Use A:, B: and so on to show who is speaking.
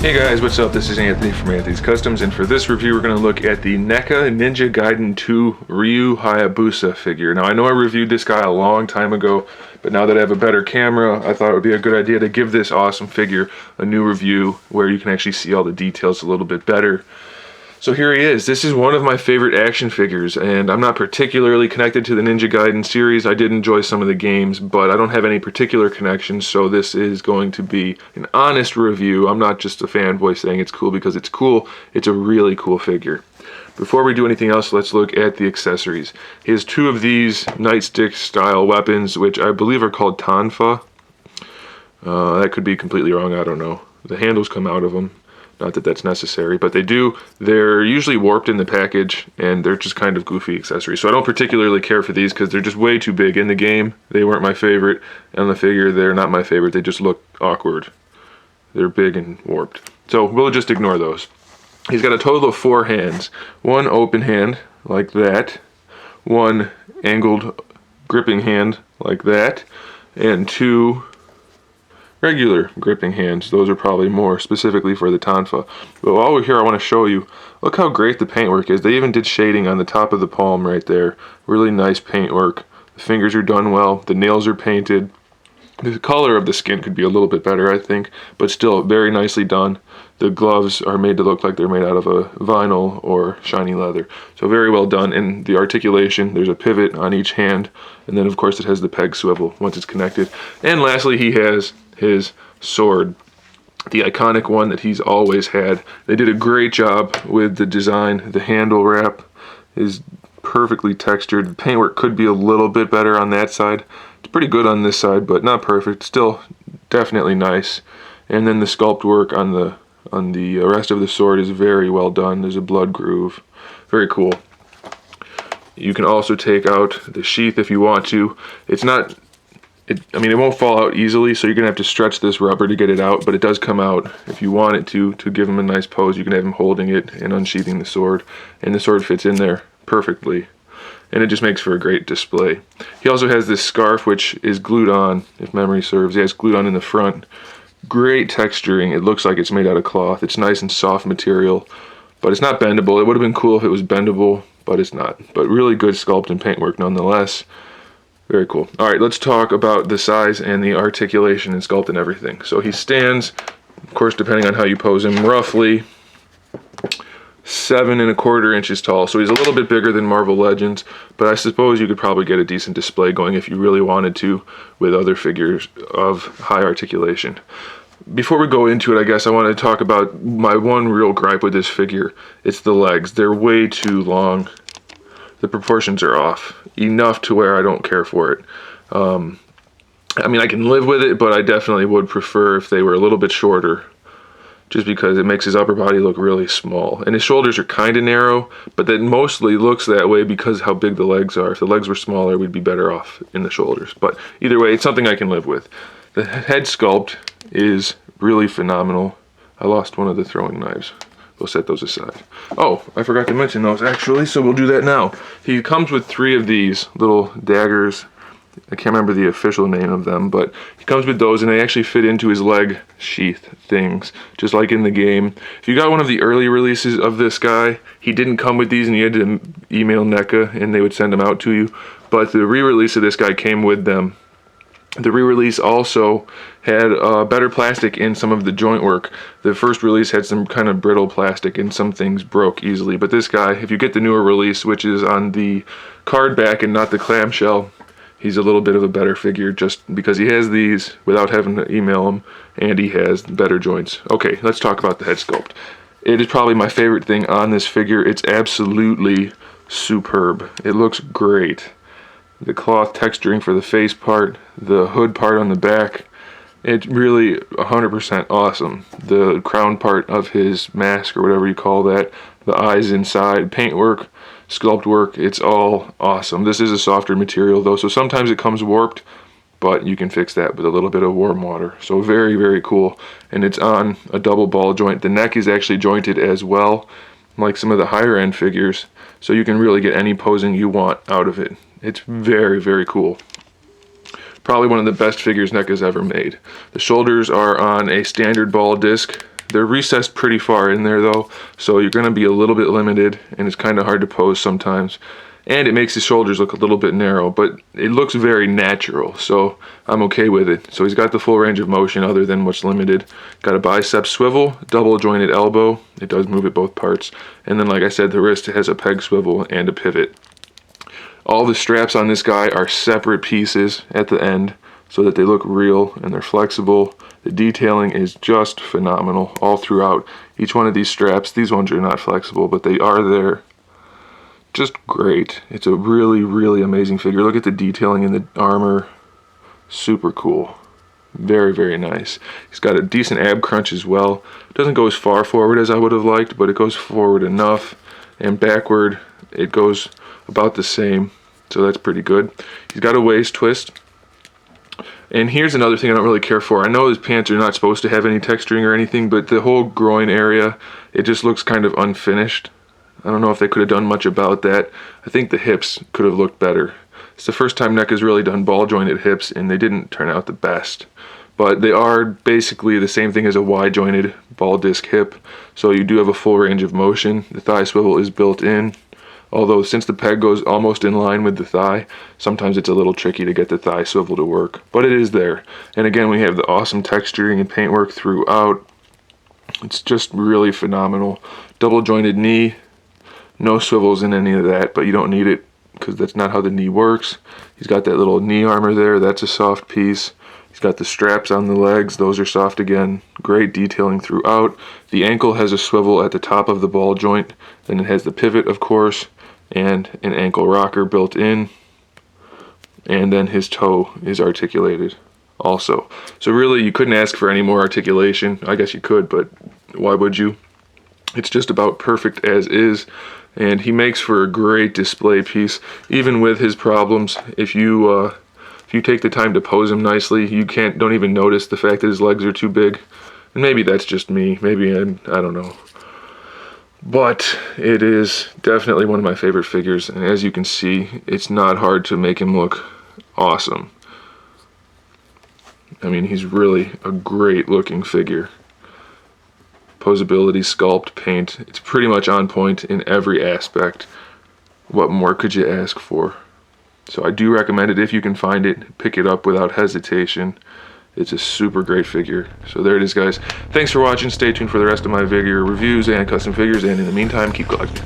A: Hey guys, what's up? This is Anthony from Anthony's Customs, and for this review we're going to look at the NECA Ninja Gaiden 2 RYU HAYABUSA figure. Now I know I reviewed this guy a long time ago, but now that I have a better camera, I thought it would be a good idea to give this awesome figure a new review where you can actually see all the details a little bit better. So here he is. This is one of my favorite action figures, and I'm not particularly connected to the Ninja Gaiden series. I did enjoy some of the games, but I don't have any particular connection, so this is going to be an honest review. I'm not just a fanboy saying it's cool because it's cool. It's a really cool figure. Before we do anything else, let's look at the accessories. He has two of these nightstick style weapons, which I believe are called tonfa. That could be completely wrong, I don't know. The handles come out of them. Not that that's necessary, but they do. They're usually warped in the package, and they're just kind of goofy accessories. So I don't particularly care for these because they're just way too big. In the game, they weren't my favorite. On the figure, they're not my favorite. They just look awkward. They're big and warped. So we'll just ignore those. He's got a total of 4 hands. One open hand, like that. One angled gripping hand, like that. And 2 regular gripping hands. Those are probably more specifically for the tonfa. But while we're here, I want to show you, look how great the paintwork is. They even did shading on the top of the palm right there. Really nice paintwork. The fingers are done well. The nails are painted. The color of the skin could be a little bit better, I think, but still very nicely done. The gloves are made to look like they're made out of a vinyl or shiny leather. So very well done. And the articulation, there's a pivot on each hand, and then of course it has the peg swivel once it's connected. And lastly, he has his sword, the iconic one that he's always had. They did a great job with the design. The handle wrap is perfectly textured. The paintwork could be a little bit better on that side. It's pretty good on this side, but not perfect. Still definitely nice. And then the sculpt work on the rest of the sword is very well done. There's a blood groove. Very cool. You can also take out the sheath if you want to. It's not, I mean, it won't fall out easily, so you're going to have to stretch this rubber to get it out, but it does come out if you want it to give him a nice pose. You can have him holding it and unsheathing the sword, and the sword fits in there perfectly, and it just makes for a great display. He also has this scarf, which is glued on, if memory serves. Yeah, it's glued on in the front. Great texturing. It looks like it's made out of cloth. It's nice and soft material, but it's not bendable. It would have been cool if it was bendable, but it's not. But really good sculpt and paintwork nonetheless. Very cool. All right, let's talk about the size and the articulation and sculpt and everything. So he stands, of course, depending on how you pose him, roughly 7 1/4 inches tall. So he's a little bit bigger than Marvel Legends, but I suppose you could probably get a decent display going if you really wanted to with other figures of high articulation. Before we go into it, I guess I want to talk about my one real gripe with this figure. It's the legs. They're way too long. The proportions are off enough to where I don't care for it. I mean, I can live with it, but I definitely would prefer if they were a little bit shorter, just because it makes his upper body look really small. And his shoulders are kind of narrow, but that mostly looks that way because how big the legs are. If the legs were smaller, we'd be better off in the shoulders. But either way, it's something I can live with. The head sculpt is really phenomenal. I lost one of the throwing knives. We'll set those aside. Oh, I forgot to mention those actually, so we'll do that now. He comes with 3 of these little daggers. I can't remember the official name of them, but he comes with those, and they actually fit into his leg sheath things, just like in the game. If you got one of the early releases of this guy, he didn't come with these, and you had to email NECA, and they would send them out to you. But the re-release of this guy came with them. The re-release also had better plastic in some of the joint work. The first release had some kind of brittle plastic and some things broke easily. But this guy, if you get the newer release, which is on the card back and not the clamshell, he's a little bit of a better figure just because he has these without having to email them, and he has better joints. Okay, let's talk about the head sculpt. It is probably my favorite thing on this figure. It's absolutely superb. It looks great. The cloth texturing for the face part, the hood part on the back, it's really 100% awesome. The crown part of his mask, or whatever you call that, the eyes inside, paintwork, sculpt work, it's all awesome. This is a softer material though, so sometimes it comes warped, but you can fix that with a little bit of warm water. So very, very cool. And it's on a double ball joint. The neck is actually jointed as well, like some of the higher end figures, so you can really get any posing you want out of it. It's very, very cool. Probably one of the best figures NECA's ever made. The shoulders are on a standard ball disc, They're recessed pretty far in there though, so you're going to be a little bit limited, and it's kind of hard to pose sometimes. And it makes his shoulders look a little bit narrow, but it looks very natural, so I'm okay with it. So he's got the full range of motion other than what's limited. Got a bicep swivel, double jointed elbow. It does move at both parts. And then, like I said, the wrist has a peg swivel and a pivot. All the straps on this guy are separate pieces at the end so that they look real and they're flexible. The detailing is just phenomenal all throughout. Each one of these straps, these ones are not flexible, but they are there. Just great. It's a really, really amazing figure. Look at the detailing in the armor. Super cool. Very, very nice. He's got a decent ab crunch as well. Doesn't go as far forward as I would have liked, but it goes forward enough. And backward, it goes about the same. So that's pretty good. He's got a waist twist. And here's another thing I don't really care for. I know his pants are not supposed to have any texturing or anything, but the whole groin area, it just looks kind of unfinished. I don't know if they could have done much about that. I think the hips could have looked better. It's the first time NECA's really done ball jointed hips, and they didn't turn out the best. But they are basically the same thing as a wide jointed ball disc hip, so you do have a full range of motion. The thigh swivel is built in, although since the peg goes almost in line with the thigh, sometimes it's a little tricky to get the thigh swivel to work, but it is there. And again, we have the awesome texturing and paintwork throughout. It's just really phenomenal. Double jointed knee. No swivels in any of that, but you don't need it because that's not how the knee works. He's got that little knee armor there. That's a soft piece. He's got the straps on the legs. Those are soft again. Great detailing throughout. The ankle has a swivel at the top of the ball joint. Then it has the pivot, of course, and an ankle rocker built in. And then his toe is articulated also. So really, you couldn't ask for any more articulation. I guess you could, but why would you? It's just about perfect as is. And he makes for a great display piece, even with his problems. If you take the time to pose him nicely, you don't even notice the fact that his legs are too big. And maybe that's just me. Maybe I don't know. But it is definitely one of my favorite figures. And as you can see, it's not hard to make him look awesome. I mean, he's really a great looking figure. Posability, sculpt, paint, it's pretty much on point in every aspect. What more could you ask for? So I do recommend it if you can find it. Pick it up without hesitation. It's a super great figure. So there it is, guys. Thanks for watching. Stay tuned for the rest of my figure reviews and custom figures, and in the meantime, keep collecting.